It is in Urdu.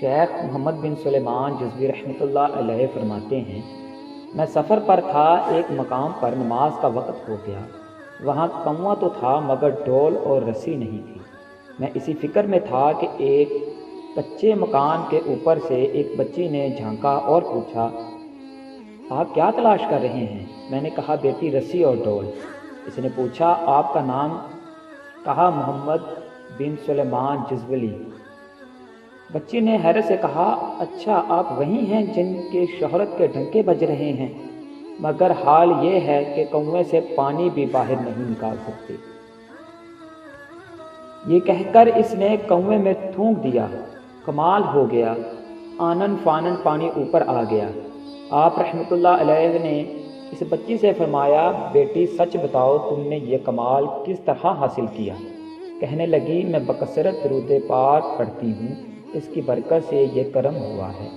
شیخ محمد بن سلیمان جزوی رحمۃ اللہ علیہ فرماتے ہیں، میں سفر پر تھا، ایک مقام پر نماز کا وقت ہو گیا۔ وہاں کنواں تو تھا مگر ڈول اور رسی نہیں تھی۔ میں اسی فکر میں تھا کہ ایک کچے مکان کے اوپر سے ایک بچی نے جھانکا اور پوچھا، آپ کیا تلاش کر رہے ہیں؟ میں نے کہا، بیٹی رسی اور ڈول۔ اس نے پوچھا، آپ کا نام؟ کہا، محمد بن سلیمان جزولی۔ بچی نے حیرت سے کہا، اچھا آپ وہی ہیں جن کے شہرت کے ڈنکے بج رہے ہیں، مگر حال یہ ہے کہ کنویں سے پانی بھی باہر نہیں نکال سکتے۔ یہ کہہ کر اس نے کنویں میں تھونک دیا۔ کمال ہو گیا، آنن فانن پانی اوپر آ گیا۔ آپ رحمۃ اللہ علیہ نے اس بچی سے فرمایا، بیٹی سچ بتاؤ تم نے یہ کمال کس طرح حاصل کیا؟ کہنے لگی، میں بکثرت درود پاک پڑھتی ہوں، اس کی برکت سے یہ کرم ہوا ہے۔